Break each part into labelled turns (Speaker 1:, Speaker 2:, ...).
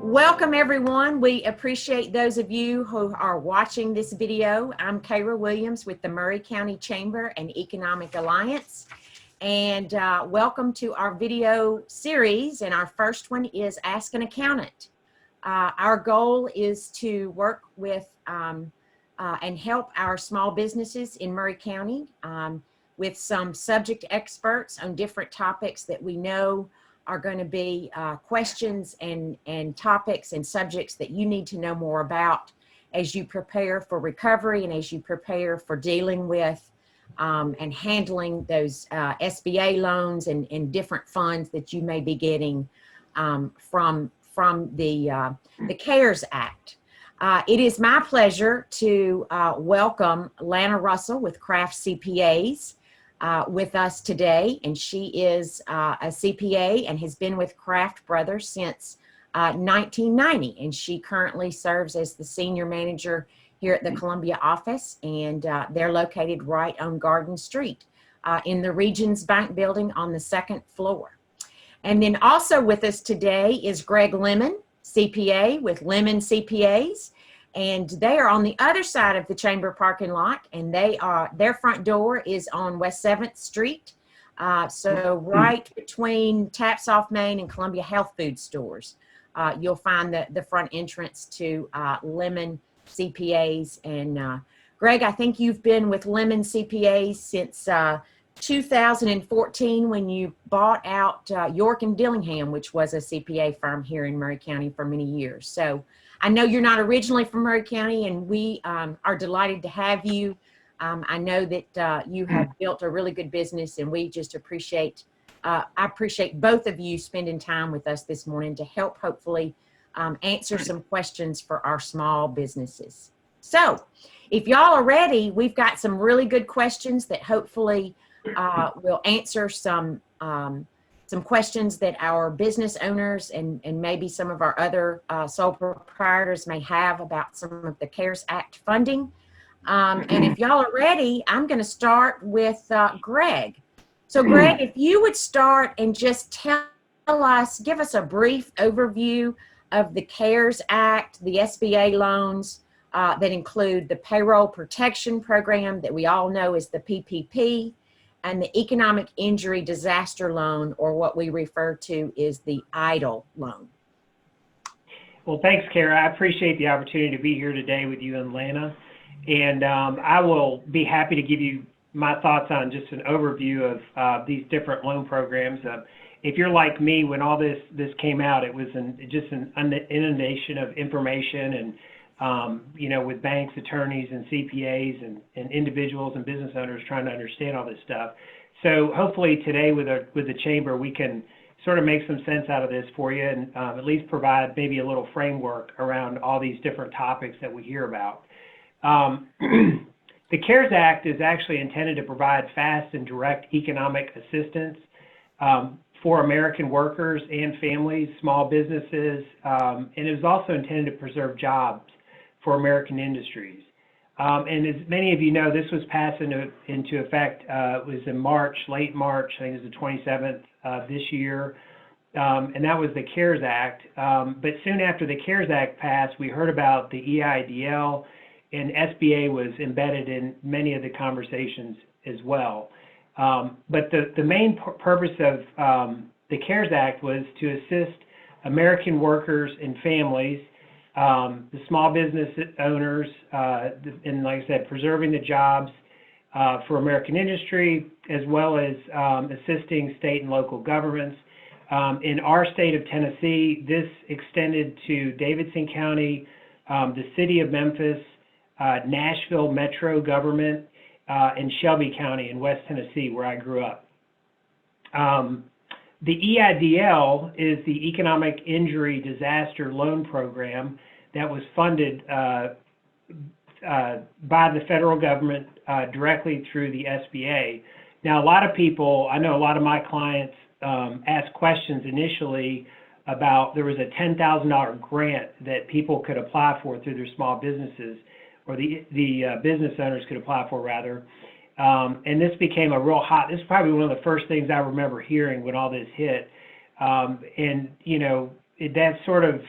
Speaker 1: Welcome everyone. We appreciate those of you who are watching this video. I'm Kara Williams with the Maury County Chamber and Economic Alliance. And welcome to our video series. And our first one is Ask an Accountant. Our goal is to work with and help our small businesses in Maury County with some subject experts on different topics that we know are going to be questions and topics and subjects that you need to know more about as you prepare for recovery and as you prepare for dealing with and handling those SBA loans and different funds that you may be getting from the CARES Act. It is my pleasure to welcome Lana Russell with Kraft CPAs with us today, and she is a CPA and has been with Kraft Brothers since 1990, and she currently serves as the senior manager here at the Columbia office, and they're located right on Garden Street in the Regions Bank building on the second floor. And then also with us today is Greg Lemon, CPA with Lemon CPAs. And they are on the other side of the chamber parking lot, and their front door is on West 7th Street. So right between Taps Off Main and Columbia Health Food Stores, you'll find the front entrance to Lemon CPAs. And Greg, I think you've been with Lemon CPAs since 2014 when you bought out York and Dillingham, which was a CPA firm here in Maury County for many years. So I know you're not originally from Maury County, and we are delighted to have you. I know that you have built a really good business, and we just appreciate, I appreciate both of you spending time with us this morning to help hopefully answer some questions for our small businesses. So if y'all are ready, we've got some really good questions that hopefully will answer some questions that our business owners and maybe some of our other sole proprietors may have about some of the CARES Act funding. And if y'all are ready, I'm going to start with Greg. So Greg, if you would start and just tell us, give us a brief overview of the CARES Act, the SBA loans that include the Payroll Protection Program that we all know is the PPP, and the Economic Injury Disaster Loan, or what we refer to as the EIDL loan.
Speaker 2: Well, thanks, Kara. I appreciate the opportunity to be here today with you and Lana. And I will be happy to give you my thoughts on just an overview of these different loan programs. If you're like me, when all this came out, it was just an inundation of information and with banks, attorneys, and CPAs, and individuals and business owners trying to understand all this stuff. So hopefully today with the chamber, we can sort of make some sense out of this for you and at least provide maybe a little framework around all these different topics that we hear about. The CARES Act is actually intended to provide fast and direct economic assistance for American workers and families, small businesses, and it was also intended to preserve jobs for American industries. And as many of you know, this was passed into effect, it was in March, late March, I think it was the 27th this year, and that was the CARES Act. But soon after the CARES Act passed, we heard about the EIDL, and SBA was embedded in many of the conversations as well. But the main purpose of the CARES Act was to assist American workers and families, the small business owners, and like I said, preserving the jobs for American industry, as well as assisting state and local governments. In our state of Tennessee, this extended to Davidson County, the city of Memphis, Nashville Metro government, and Shelby County in West Tennessee, where I grew up. The EIDL is the Economic Injury Disaster Loan Program that was funded by the federal government directly through the SBA. Now, a lot of people, I know a lot of my clients asked questions initially about there was a $10,000 grant that people could apply for through their small businesses, or the business owners could apply for rather. And this became a real hot, this is probably one of the first things I remember hearing when all this hit. And, you know, that's sort of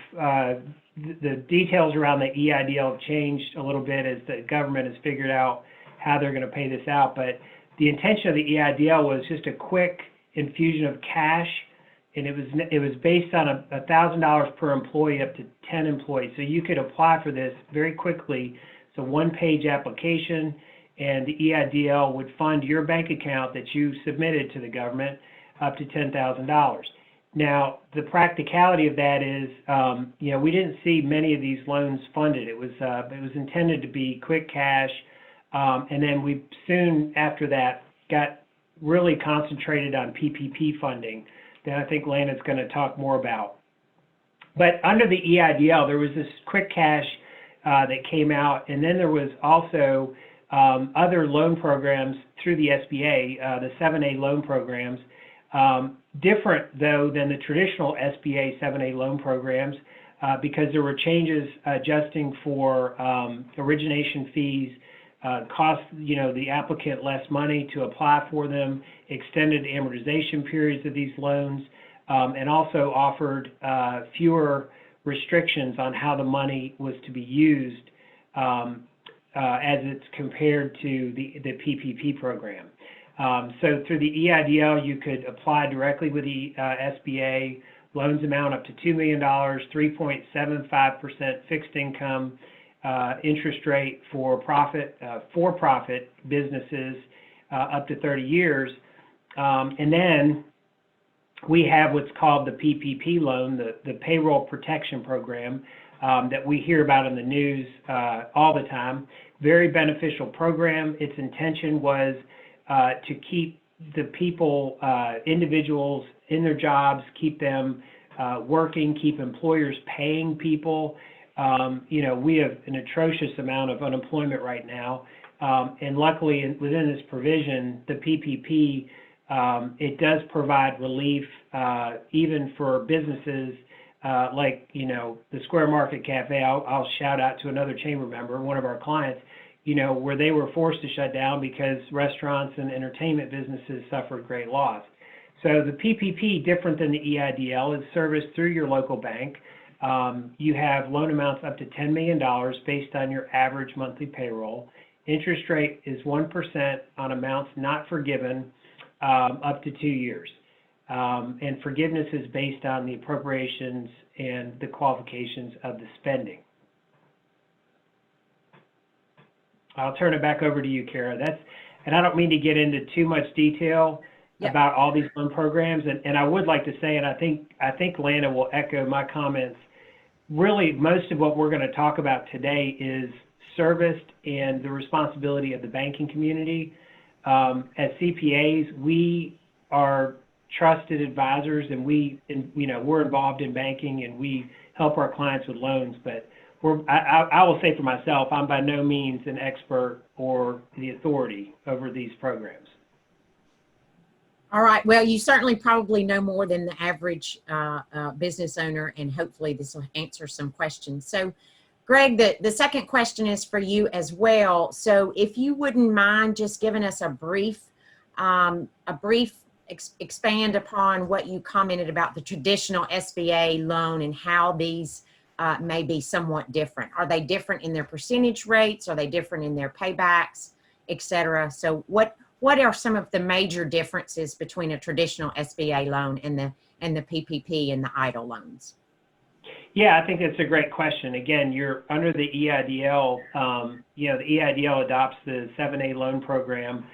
Speaker 2: the details around the EIDL have changed a little bit as the government has figured out how they're going to pay this out. But the intention of the EIDL was just a quick infusion of cash, and it was based on $1,000 per employee up to 10 employees. So you could apply for this very quickly. It's a one-page application, and the EIDL would fund your bank account that you submitted to the government up to $10,000. Now, the practicality of that is, we didn't see many of these loans funded. It was intended to be quick cash, and then we soon after that got really concentrated on PPP funding that I think Lana's going to talk more about. But under the EIDL, there was this quick cash that came out, and then there was also other loan programs through the SBA, the 7A loan programs, different though than the traditional SBA 7A loan programs because there were changes adjusting for origination fees, cost the applicant less money to apply for them, extended amortization periods of these loans, and also offered fewer restrictions on how the money was to be used as it's compared to the PPP program. So through the EIDL, you could apply directly with the SBA. Loans amount up to $2 million, 3.75% fixed income interest rate for for-profit businesses up to 30 years. And then we have what's called the PPP loan, the Payroll Protection Program that we hear about in the news all the time. Very beneficial program. Its intention was to keep the people, individuals in their jobs, keep them working, keep employers paying people. We have an atrocious amount of unemployment right now. And luckily within this provision, the PPP, it does provide relief even for businesses like, the Square Market Cafe. I'll shout out to another chamber member, one of our clients, where they were forced to shut down because restaurants and entertainment businesses suffered great loss. So the PPP, different than the EIDL, is serviced through your local bank. You have loan amounts up to $10 million based on your average monthly payroll. Interest rate is 1% on amounts not forgiven up to 2 years. And forgiveness is based on the appropriations and the qualifications of the spending. I'll turn it back over to you, Kara. And I don't mean to get into too much detail about all these loan programs. And I would like to say, and I think Lana will echo my comments, really most of what we're going to talk about today is serviced and the responsibility of the banking community. As CPAs, we are trusted advisors, and we're involved in banking, and we help our clients with loans. But I will say for myself, I'm by no means an expert or the authority over these programs.
Speaker 1: All right. Well, you certainly probably know more than the average business owner, and hopefully this will answer some questions. So, Greg, the second question is for you as well. So, if you wouldn't mind just giving us a brief expand upon what you commented about the traditional SBA loan and how these may be somewhat different. Are they different in their percentage rates? Are they different in their paybacks, et cetera? So what are some of the major differences between a traditional SBA loan and the PPP and the EIDL loans?
Speaker 2: Yeah, I think that's a great question. Again, you're under the EIDL. The EIDL adopts the 7A loan program,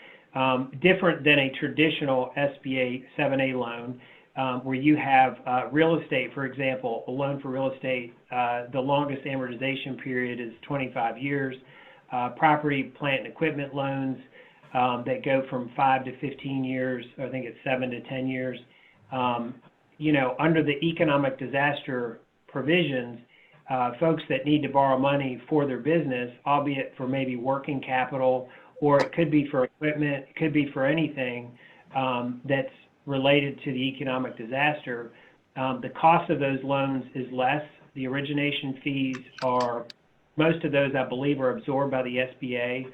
Speaker 2: different than a traditional SBA 7A loan, where you have real estate, for example, a loan for real estate. The longest amortization period is 25 years. Property, plant, and equipment loans that go from 5 to 15 years. I think it's 7 to 10 years. Under the economic disaster provisions, folks that need to borrow money for their business, albeit for maybe working capital, or it could be for equipment, it could be for anything that's related to the equinemic disaster, the cost of those loans is less. The origination fees most of those, I believe, are absorbed by the SBA,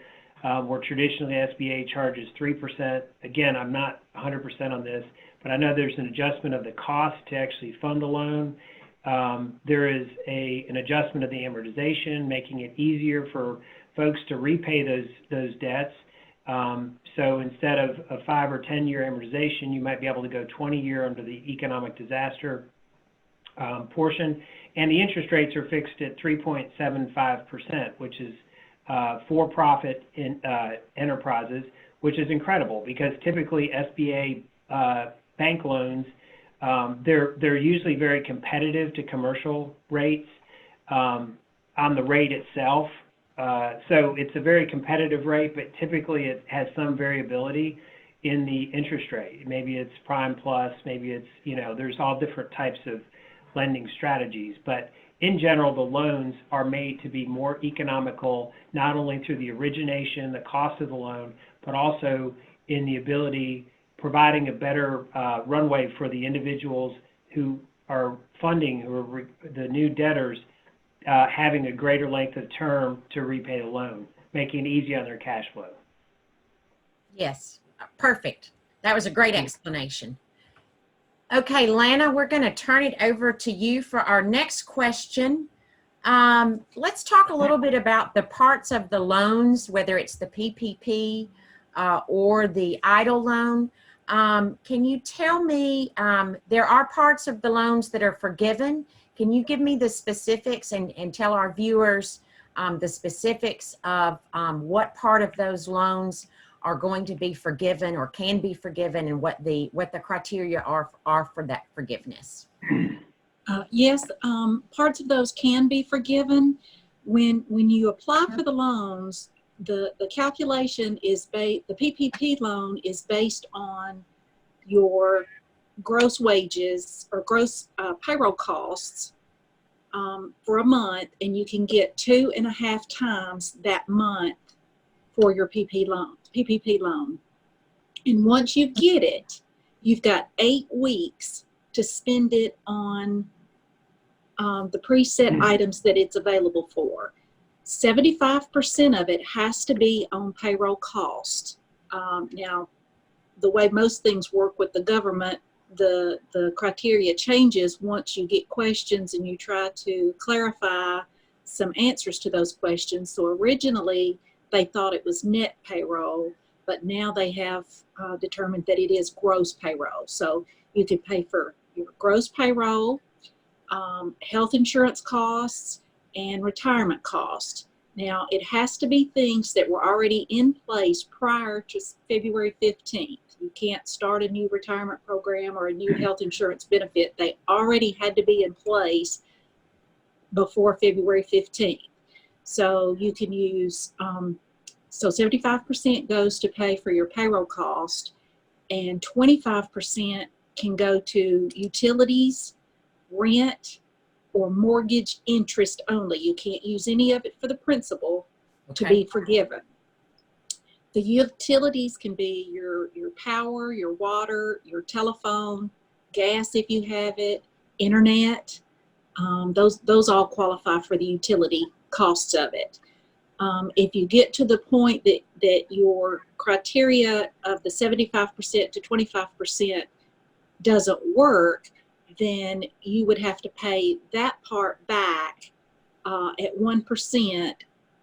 Speaker 2: where traditionally SBA charges 3%. Again, I'm not 100% on this, but I know there's an adjustment of the cost to actually fund the loan. There is an adjustment of the amortization, making it easier for folks to repay those debts. So instead of a 5 or 10 year amortization, you might be able to go 20-year under the economic disaster portion. And the interest rates are fixed at 3.75%, which is for-profit enterprises, which is incredible because typically SBA bank loans, they're usually very competitive to commercial rates on the rate itself. So it's a very competitive rate, but typically it has some variability in the interest rate. Maybe it's prime plus, maybe it's, there's all different types of lending strategies. But in general, the loans are made to be more economical, not only through the origination, the cost of the loan, but also in the ability, providing a better runway for the individuals who are funding, who are the new debtors, having a greater length of term to repay the loan, making it easy on their cash flow.
Speaker 1: Yes, perfect. That was a great explanation. Okay, Lana, we're going to turn it over to you for our next question. Let's talk a little bit about the parts of the loans, whether it's the PPP or the EIDL loan. Can you tell me, there are parts of the loans that are forgiven. Can you give me the specifics and tell our viewers the specifics of what part of those loans are going to be forgiven or can be forgiven, and what the criteria are for that forgiveness?
Speaker 3: Yes, parts of those can be forgiven. When you apply for the loans, the calculation is the PPP loan is based on your gross wages or gross payroll costs for a month, and you can get 2.5 times that month for your PPP loan. And once you get it, you've got 8 weeks to spend it on the preset items that it's available for. 75% of it has to be on payroll cost. Now, the way most things work with the government, the criteria changes once you get questions and you try to clarify some answers to those questions. So originally, they thought it was net payroll, but now they have determined that it is gross payroll. So you could pay for your gross payroll, health insurance costs, and retirement costs. Now, it has to be things that were already in place prior to February 15th. You can't start a new retirement program or a new health insurance benefit. They already had to be in place before February 15th. So you can use, so 75% goes to pay for your payroll cost, and 25% can go to utilities, rent, or mortgage interest only. You can't use any of it for the principal to be forgiven. The utilities can be your power, your water, your telephone, gas if you have it, internet. Those all qualify for the utility costs of it. If you get to the point that your criteria of the 75% to 25% doesn't work, then you would have to pay that part back at 1%.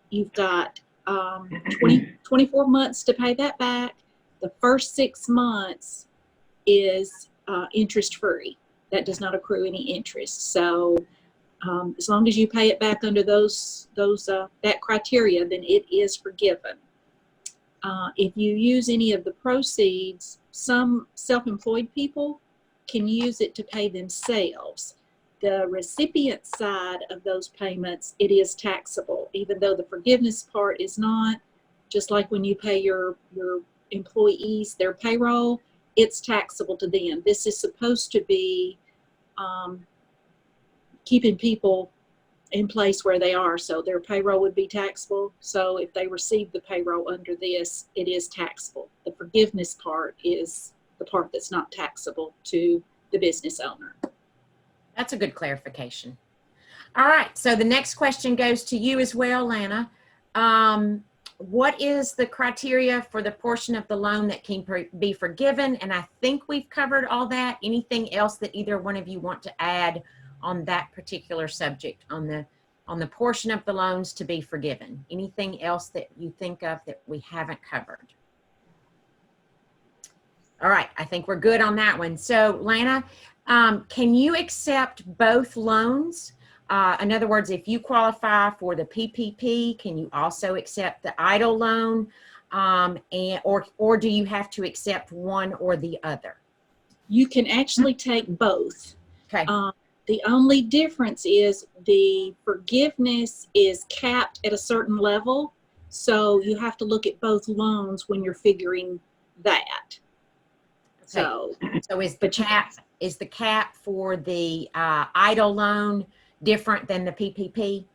Speaker 3: You've got 24 months to pay that back. The first 6 months is interest-free. That does not accrue any interest. So as long as you pay it back under that criteria, then it is forgiven. If you use any of the proceeds, some self-employed people can use it to pay themselves. The recipient side of those payments, it is taxable, even though the forgiveness part is not. Just like when you pay your employees their payroll, it's taxable to them. This is supposed to be keeping people in place where they are, so their payroll would be taxable. So if they receive the payroll under this, it is taxable. The forgiveness part is the part that's not taxable to the business owner.
Speaker 1: That's a good clarification. All right, so the next question goes to you as well, Lana. What is the criteria for the portion of the loan that can be forgiven? And I think we've covered all that. Anything else that either one of you want to add on that particular subject, on the portion of the loans to be forgiven? Anything else that you think of that we haven't covered? All right, I think we're good on that one. So Lana, can you accept both loans? In other words, if you qualify for the PPP, can you also accept the EIDL loan? Or do you have to accept one or the other?
Speaker 3: You can actually take both.
Speaker 1: Okay.
Speaker 3: The only difference is the forgiveness is capped at a certain level. So you have to look at both loans when you're figuring that.
Speaker 1: Okay. So is the cap for the EIDL loan different than the PPP?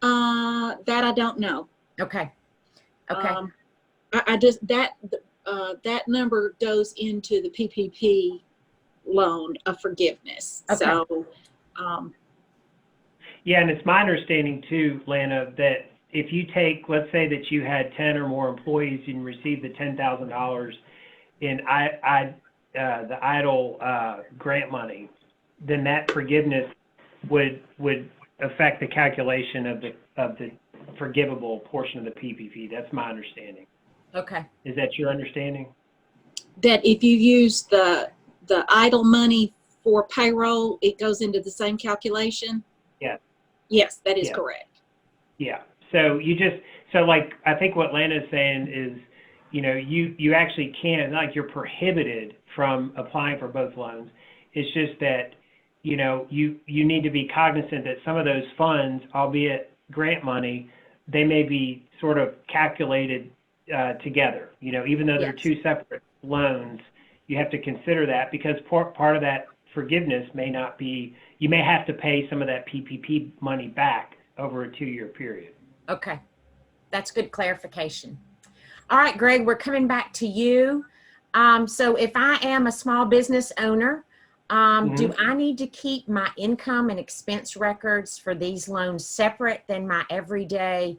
Speaker 3: That I don't know.
Speaker 1: Okay. Okay.
Speaker 3: I just that number goes into the PPP loan of forgiveness.
Speaker 1: Okay.
Speaker 3: So,
Speaker 2: yeah, and it's my understanding too, Lana, that if you take, let's say that you had 10 or more employees and received the $10,000 in the EIDL grant money, then that forgiveness would affect the calculation of the forgivable portion of the PPP. That's my understanding.
Speaker 1: Okay.
Speaker 2: Is that your understanding?
Speaker 3: that if you use the EIDL money for payroll, it goes into the same calculation?
Speaker 2: Yeah.
Speaker 3: Yes, that is
Speaker 2: Yeah.
Speaker 3: correct.
Speaker 2: Yeah. So like, I think what Lana is saying is, you actually can't, like you're prohibited from applying for both loans. It's just that, you need to be cognizant that some of those funds, albeit grant money, they may be sort of calculated together, even though they're
Speaker 1: Yes.
Speaker 2: two separate loans. You have to consider that because part of that forgiveness may not be, you may have to pay some of that PPP money back over a 2-year period.
Speaker 1: Okay. That's good clarification. All right, Greg, we're coming back to you. So if I am a small business owner, do I need to keep my income and expense records for these loans separate than my everyday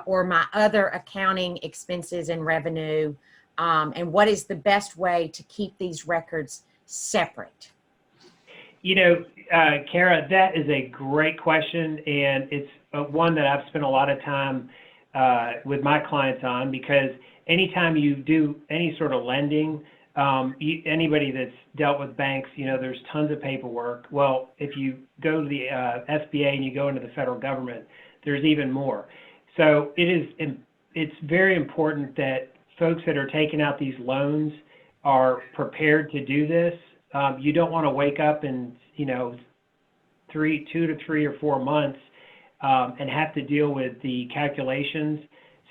Speaker 1: or my other accounting expenses and revenue? And what is the best way to keep these records separate?
Speaker 2: Kara, that is a great question, and it's one that I've spent a lot of time with my clients on, because anytime you do any sort of lending, anybody that's dealt with banks, there's tons of paperwork. Well, if you go to the SBA and you go into the federal government, there's even more. So it's very important that folks that are taking out these loans are prepared to do this. You don't want to wake up in 2 to 3 or 4 months and have to deal with the calculations.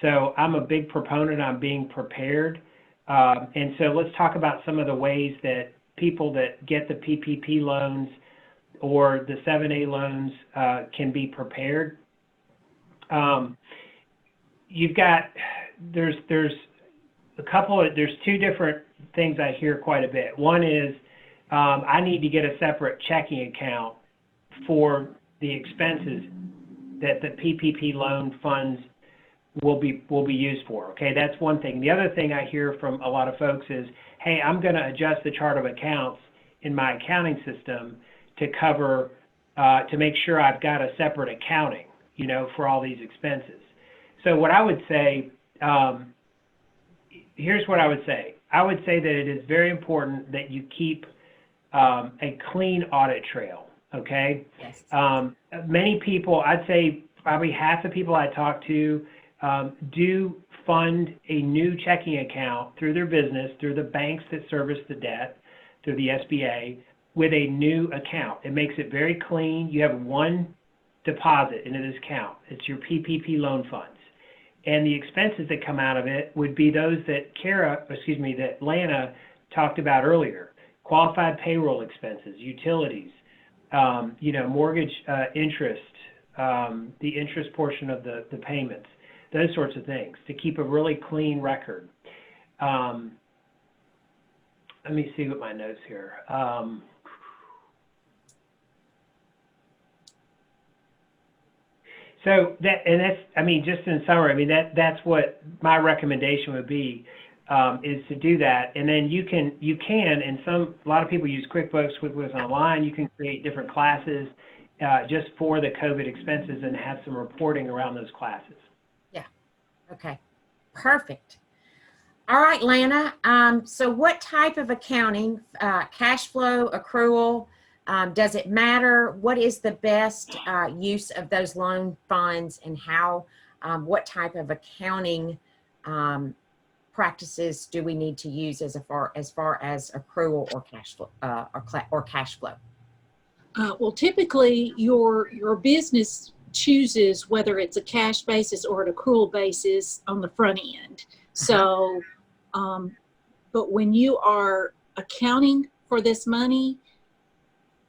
Speaker 2: So I'm a big proponent on being prepared. And so let's talk about some of the ways that people that get the PPP loans or the 7A loans can be prepared. There's two different things I hear quite a bit. One is I need to get a separate checking account for the expenses that the PPP loan funds will be used for. Okay, that's one thing. The other thing I hear from a lot of folks is, hey, I'm going to adjust the chart of accounts in my accounting system to cover, to make sure I've got a separate accounting, for all these expenses. So what I would say, here's what I would say. I would say that it is very important that you keep a clean audit trail. Okay.
Speaker 1: Yes.
Speaker 2: Many people, I'd say probably half the people I talk to, do fund a new checking account through their business, through the banks that service the debt, through the SBA, with a new account. It makes it very clean. You have one deposit into this account. It's your PPP loan funds. And the expenses that come out of it would be those that that Lana talked about earlier: qualified payroll expenses, utilities, mortgage interest, the interest portion of the payments, those sorts of things, to keep a really clean record. Let me see what my notes here. Just in summary, that's what my recommendation would be. is to do that. And then you can, and a lot of people use QuickBooks Online. You can create different classes just for the COVID expenses and have some reporting around those classes.
Speaker 1: Yeah. Okay. Perfect. All right, Lana. So what type of accounting, cash flow, accrual, does it matter? What is the best use of those loan funds, and how, what type of accounting practices do we need to use as far as accrual or cash flow or cash flow?
Speaker 3: Well, typically your business chooses whether it's a cash basis or an accrual basis on the front end. So, but when you are accounting for this money,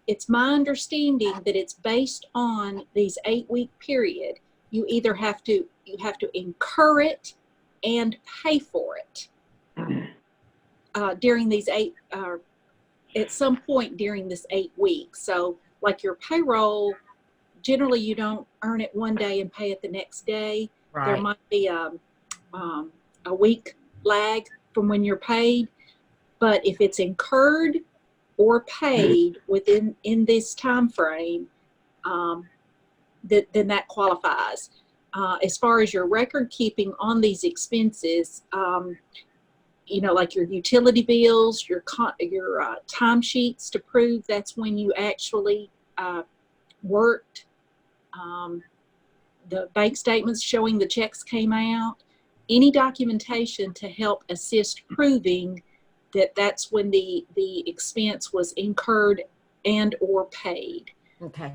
Speaker 3: it's my understanding that it's based on these 8-week period. You either have to incur it and pay for it during these at some point during this 8 weeks. So like your payroll, generally you don't earn it one day and pay it the next day.
Speaker 1: Right.
Speaker 3: There might be a week lag from when you're paid, but if it's incurred or paid in this time frame, then that qualifies. As far as your record keeping on these expenses, like your utility bills, your timesheets to prove that's when you actually worked, the bank statements showing the checks came out, any documentation to help assist proving that that's when the expense was incurred and or paid.
Speaker 1: Okay.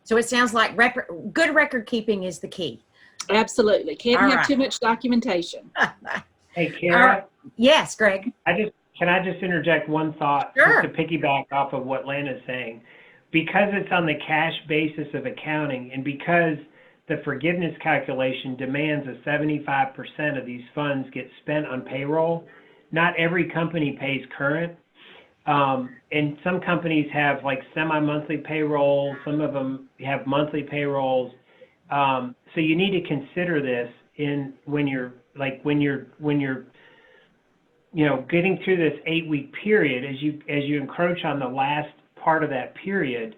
Speaker 1: So it sounds like good record keeping is the key.
Speaker 3: Absolutely. Can't have too much documentation.
Speaker 2: Hey, Kara.
Speaker 1: Yes, Greg.
Speaker 2: Can I just interject one thought?
Speaker 1: Sure.
Speaker 2: Just to piggyback off of what Lana's saying? Because it's on the cash basis of accounting, and because the forgiveness calculation demands a 75% of these funds get spent on payroll, not every company pays current. And some companies have like semi-monthly payroll. Some of them have monthly payrolls. So you need to consider this when you're getting through this 8-week period. As you encroach on the last part of that period,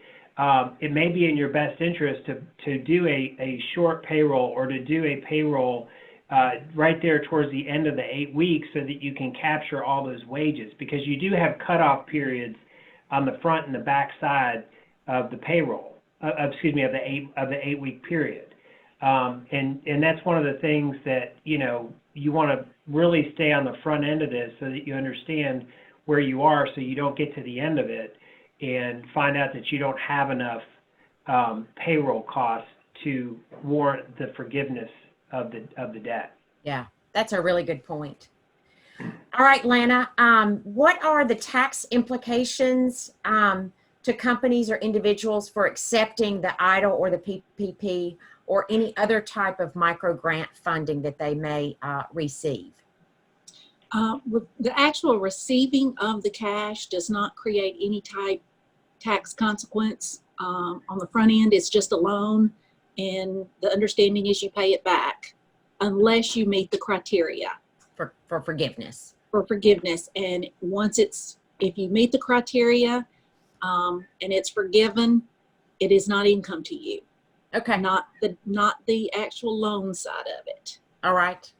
Speaker 2: it may be in your best interest to do a short payroll, or to do a payroll right there towards the end of the 8 weeks, so that you can capture all those wages, because you do have cutoff periods on the front and the back side of the payroll, of the 8-week period. And that's one of the things that, you want to really stay on the front end of this, so that you understand where you are, so you don't get to the end of it and find out that you don't have enough payroll costs to warrant the forgiveness of the debt.
Speaker 1: Yeah, that's a really good point. All right, Lana, what are the tax implications to companies or individuals for accepting the EIDL or the PPP or any other type of micro grant funding that they may receive?
Speaker 3: The actual receiving of the cash does not create any type tax consequence. On the front end, it's just a loan, and the understanding is you pay it back unless you meet the criteria
Speaker 1: For forgiveness.
Speaker 3: For forgiveness. And if you meet the criteria and it's forgiven, it is not income to you.
Speaker 1: Okay.
Speaker 3: Not the actual loan side of it.
Speaker 1: All right.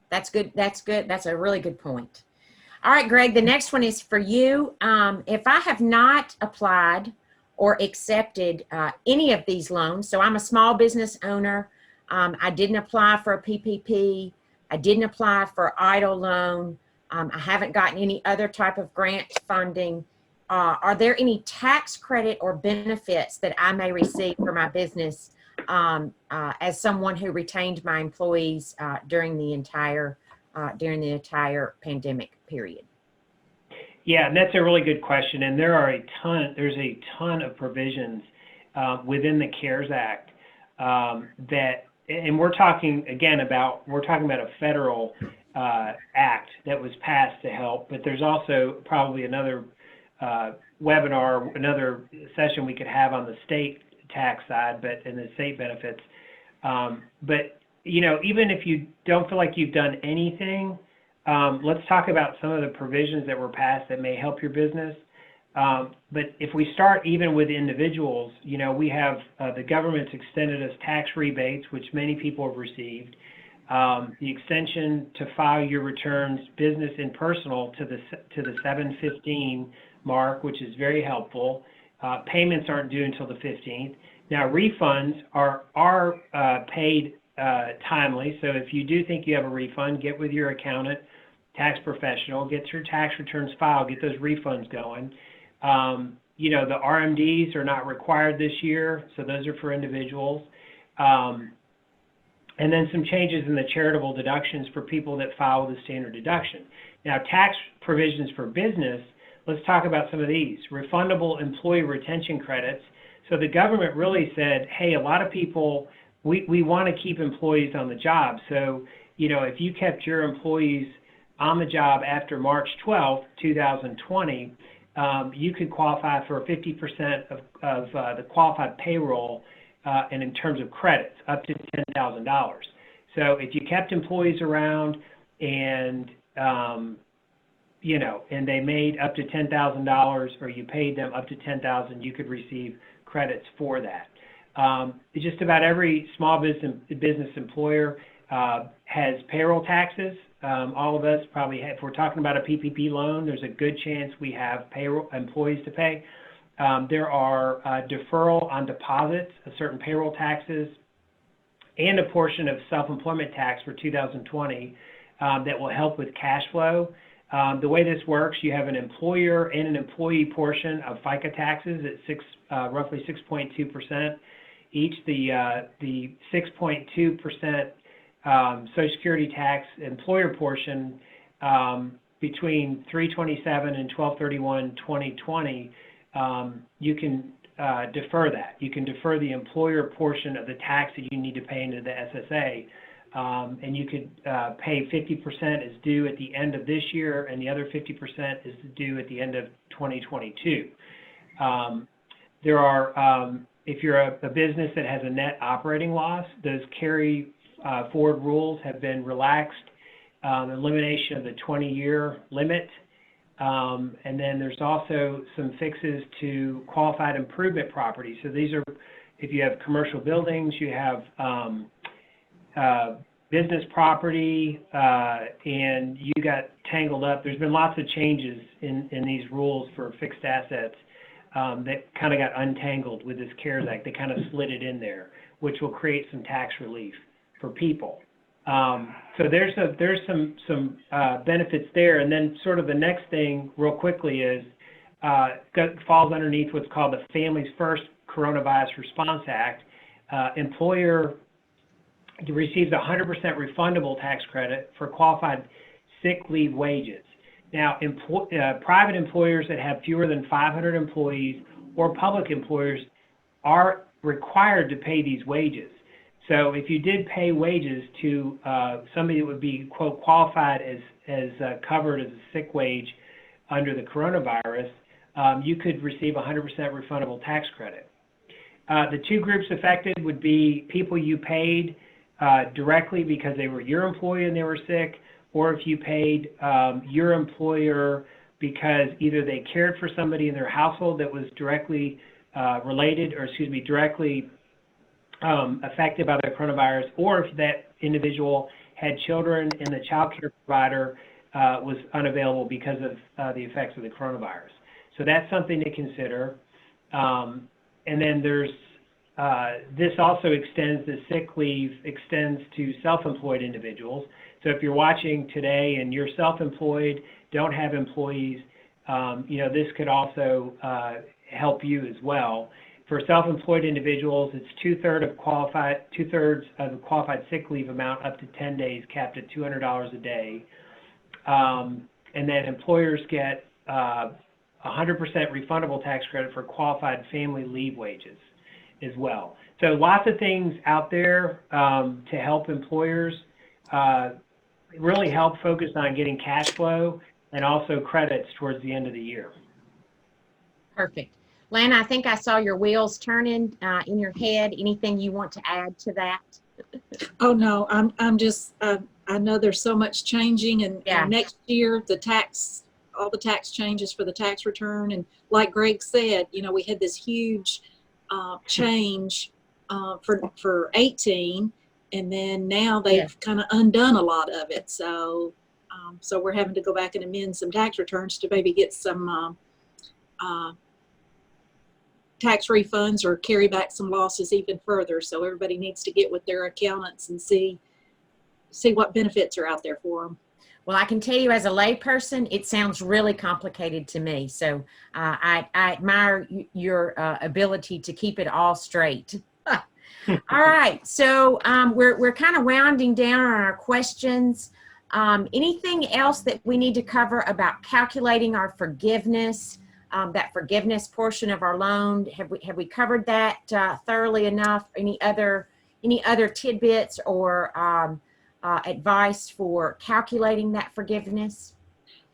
Speaker 1: That's good. That's good. That's a really good point. All right, Greg, the next one is for you. If I have not applied or accepted any of these loans, so I'm a small business owner, I didn't apply for a PPP, I didn't apply for EIDL loan, I haven't gotten any other type of grant funding, are there any tax credit or benefits that I may receive for my business as someone who retained my employees during the entire pandemic period?
Speaker 2: Yeah, and that's a really good question. And there's a ton of provisions within the CARES Act and we're talking about a federal act that was passed to help, but there's also probably another webinar, another session we could have on the state tax side, and the state benefits. But even if you don't feel like you've done anything, let's talk about some of the provisions that were passed that may help your business. But if we start even with individuals, we have the government's extended us tax rebates, which many people have received. The extension to file your returns, business and personal, to the 7/15 mark, which is very helpful. Payments aren't due until the 15th. Now, refunds are paid timely. So if you do think you have a refund, get with your accountant, tax professional, get your tax returns filed, get those refunds going. The RMDs are not required this year, so those are for individuals. And then some changes in the charitable deductions for people that file with the standard deduction. Now, tax provisions for business, let's talk about some of these. Refundable employee retention credits. So the government really said, hey, a lot of people, we want to keep employees on the job. So, if you kept your employees on the job after March 12th, 2020, you could qualify for 50% of the qualified payroll, and in terms of credits, up to $10,000. So if you kept employees around and, and they made up to $10,000, or you paid them up to $10,000, you could receive credits for that. Just about every small business employer has payroll taxes. All of us probably have, if we're talking about a PPP loan, there's a good chance we have payroll employees to pay. There are deferral on deposits of certain payroll taxes and a portion of self-employment tax for 2020 that will help with cash flow. The way this works, you have an employer and an employee portion of FICA taxes at roughly 6.2%. Each, the 6.2% Social Security tax employer portion between 3/27 and 12/31/2020, you can defer that. You can defer the employer portion of the tax that you need to pay into the SSA, and you could pay 50% is due at the end of this year, and the other 50% is due at the end of 2022. There are, if you're a business that has a net operating loss, those carry forward rules have been relaxed. Elimination of the 20-year limit. And then there's also some fixes to qualified improvement properties. So these are, if you have commercial buildings, you have business property, and you got tangled up. There's been lots of changes in these rules for fixed assets that kind of got untangled with this CARES Act. They kind of slid it in there, which will create some tax relief for people. So there's some benefits there. And then sort of the next thing real quickly is falls underneath what's called the Families First Coronavirus Response Act. Employer receives 100% refundable tax credit for qualified sick leave wages. Now, private employers that have fewer than 500 employees or public employers are required to pay these wages. So if you did pay wages to somebody that would be, quote, qualified as covered as a sick wage under the coronavirus, you could receive 100% refundable tax credit. The two groups affected would be people you paid directly because they were your employee and they were sick, or if you paid your employer because either they cared for somebody in their household that was directly directly affected by the coronavirus, or if that individual had children and the child care provider was unavailable because of the effects of the coronavirus. So that's something to consider. And then there's, this also extends, the sick leave extends to self-employed individuals. So if you're watching today and you're self-employed, don't have employees, this could also help you as well. For self-employed individuals, it's two-thirds of the qualified sick leave amount up to 10 days, capped at $200 a day. And then employers get 100% refundable tax credit for qualified family leave wages as well. So lots of things out there to help employers really help focus on getting cash flow and also credits towards the end of the year.
Speaker 1: Perfect. Lana, I think I saw your wheels turning in your head. Anything you want to add to that?
Speaker 3: Oh no, I'm just I I know there's so much changing, and,
Speaker 1: Yeah.
Speaker 3: and next year all the tax changes for the tax return, and like Greg said, we had this huge change for 18, and then now they've kind of undone a lot of it. So we're having to go back and amend some tax returns to maybe get some tax refunds or carry back some losses even further. So everybody needs to get with their accountants and see what benefits are out there for them.
Speaker 1: Well, I can tell you as a layperson, it sounds really complicated to me. So I admire your ability to keep it all straight. All right. So we're kind of rounding down on our questions. Anything else that we need to cover about calculating our forgiveness, that forgiveness portion of our loan? Have we covered that thoroughly enough? Any other tidbits or advice for calculating that forgiveness?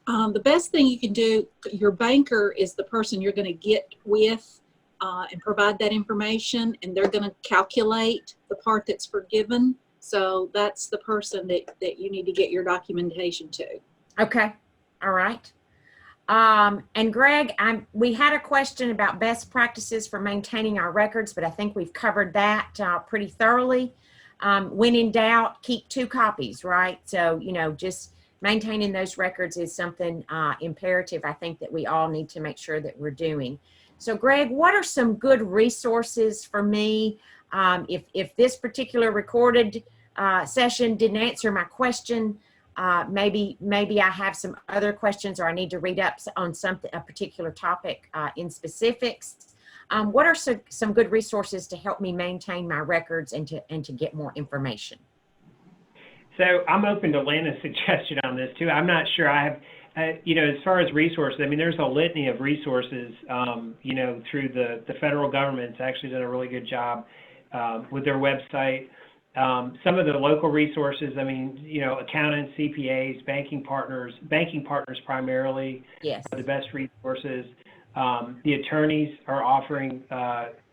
Speaker 3: The best thing you can do, your banker is the person you're going to get with and provide that information, and they're going to calculate the part that's forgiven. So that's the person that you need to get your documentation to.
Speaker 1: Okay. All right. And Greg, we had a question about best practices for maintaining our records, but I think we've covered that pretty thoroughly. When in doubt, keep 2 copies, right? So, just maintaining those records is something imperative, I think, that we all need to make sure that we're doing. So, Greg, what are some good resources for me? If this particular recorded session didn't answer my question, maybe I have some other questions, or I need to read up on a particular topic in specifics. What are some good resources to help me maintain my records and to get more information?
Speaker 2: So I'm open to Lana's suggestion on this too. I'm not sure I have, as far as resources, I mean, there's a litany of resources, through the federal government's actually done a really good job with their website. Some of the local resources, I mean, accountants, CPAs, banking partners primarily,
Speaker 1: yes,
Speaker 2: are the best resources. The attorneys are offering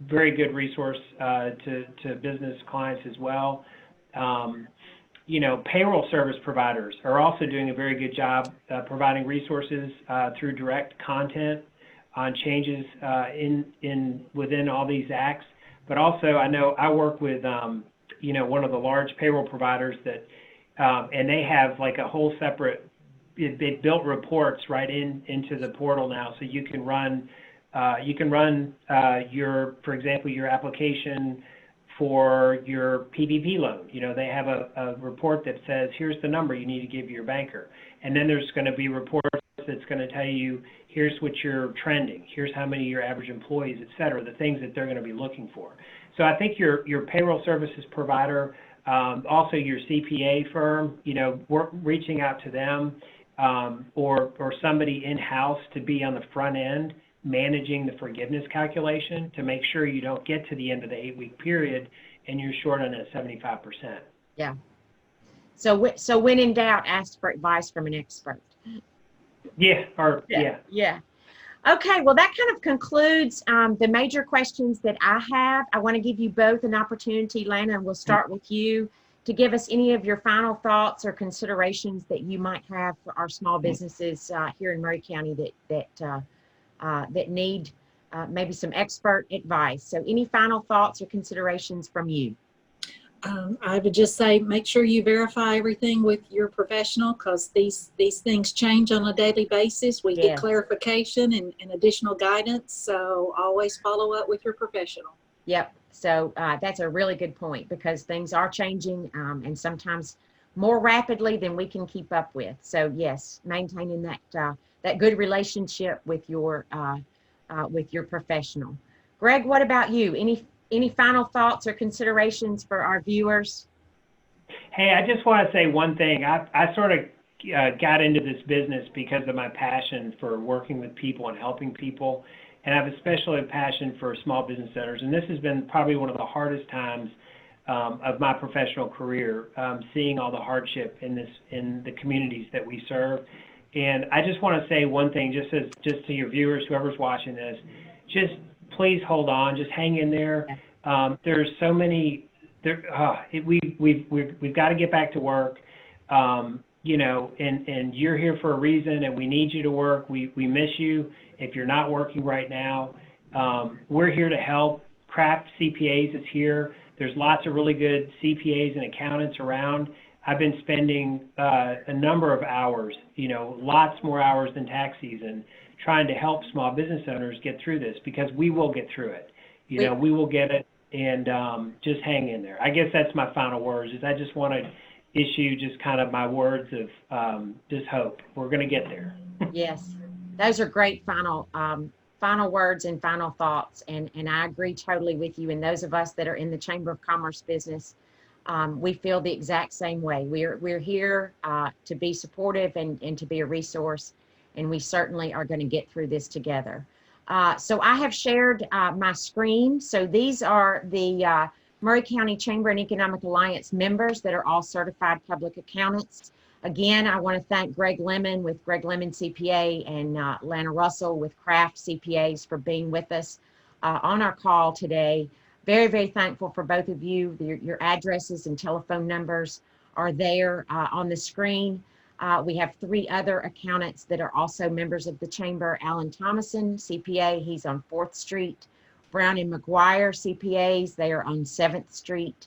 Speaker 2: very good resource to business clients as well. Payroll service providers are also doing a very good job providing resources through direct content on changes within all these acts. But also, I know I work with one of the large payroll providers that, and they have like a whole separate. They built reports right into the portal now, so you can run for example, your application for your PPP loan. They have a report that says, here's the number you need to give your banker. And then there's going to be reports that's going to tell you, here's what you're trending, here's how many your average employees, et cetera, the things that they're going to be looking for. So I think your payroll services provider, also your CPA firm, reaching out to them, or somebody in-house to be on the front end managing the forgiveness calculation to make sure you don't get to the end of the 8-week period and you're short on that 75%.
Speaker 1: Yeah. So when in doubt, ask for advice from an expert.
Speaker 2: Yeah.
Speaker 1: Yeah. Okay, well, that kind of concludes the major questions that I have. I want to give you both an opportunity, Lana, and we'll start with you, to give us any of your final thoughts or considerations that you might have for our small businesses here in Maury County that need maybe some expert advice. So any final thoughts or considerations from you?
Speaker 3: I would just say, make sure you verify everything with your professional, because these things change on a daily basis. We get clarification and additional guidance. So always follow up with your professional. Yep.
Speaker 1: So that's a really good point, because things are changing and sometimes more rapidly than we can keep up with. So yes, maintaining that good relationship with your professional. Greg, what about you? Any final thoughts or considerations for our viewers?
Speaker 2: Hey, I just want to say one thing. I sort of got into this business because of my passion for working with people and helping people. And I have especially a passion for small business owners. And this has been probably one of the hardest times of my professional career, seeing all the hardship in the communities that we serve. And I just want to say one thing, just to your viewers, whoever's watching this, just please hold on, just hang in there. There's so many. We've got to get back to work. you know, and you're here for a reason, and we need you to work. We miss you if you're not working right now. We're here to help. Kraft CPAs is here. There's lots of really good CPAs and accountants around. I've been spending a number of hours, you know, lots more hours than tax season, trying to help small business owners get through this, because we will get through it. You know, we will get it, and just hang in there. I guess that's my final words, is I just want to issue just kind of my words of just hope. We're going to get there.
Speaker 1: Yes, those are great final words and final thoughts, and I agree totally with you. And those of us that are in the Chamber of Commerce business, we feel the exact same way. We're here to be supportive and to be a resource, and we certainly are going to get through this together. So I have shared my screen. So these are the Maury County Chamber and Economic Alliance members that are all certified public accountants. Again, I want to thank Greg Lemon with Greg Lemon CPA and Lana Russell with Kraft CPAs for being with us on our call today. Very, very thankful for both of you. Your addresses and telephone numbers are there on the screen. We have 3 other accountants that are also members of the Chamber. Alan Thomason, CPA, he's on 4th Street. Brown and McGuire, CPAs, they are on 7th Street.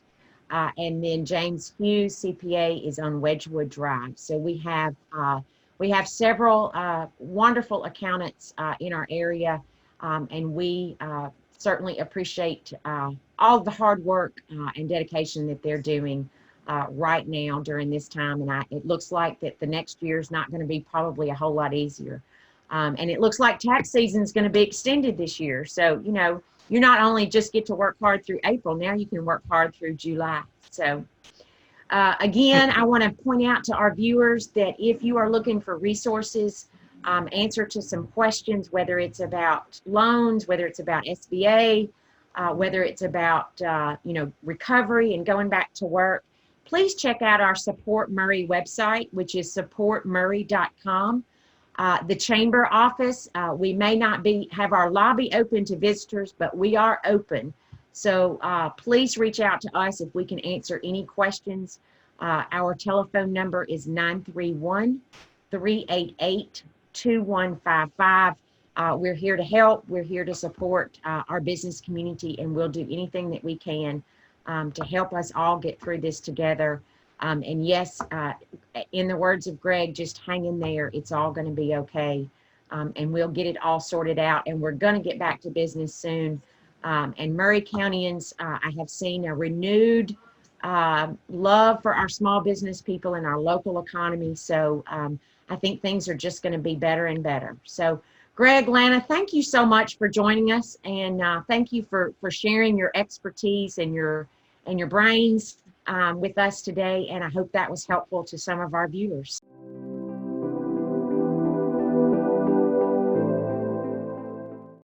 Speaker 1: And then James Hughes, CPA, is on Wedgewood Drive. So we have several wonderful accountants in our area, and we certainly appreciate all the hard work and dedication that they're doing right now during this time. And it looks like that the next year is not going to be probably a whole lot easier. And it looks like tax season is going to be extended this year. So, you know, you not only just get to work hard through April, now you can work hard through July. So again, I want to point out to our viewers that if you are looking for resources, answer to some questions, whether it's about loans, whether it's about SBA, whether it's about, you know, recovery and going back to work, please check out our Support Maury website, which is supportmaury.com. The Chamber office, we may not have our lobby open to visitors, but we are open. So please reach out to us if we can answer any questions. Our telephone number is 931-388-2155. We're here to help. We're here to support our business community, and we'll do anything that we can to help us all get through this together. And yes, in the words of Greg, just hang in there. It's all going to be okay. And we'll get it all sorted out, and we're going to get back to business soon. And Maury Countyans, I have seen a renewed love for our small business people and our local economy. So I think things are just going to be better and better. So Greg, Lana, thank you so much for joining us, and thank you for sharing your expertise and your brains with us today. And I hope that was helpful to some of our viewers.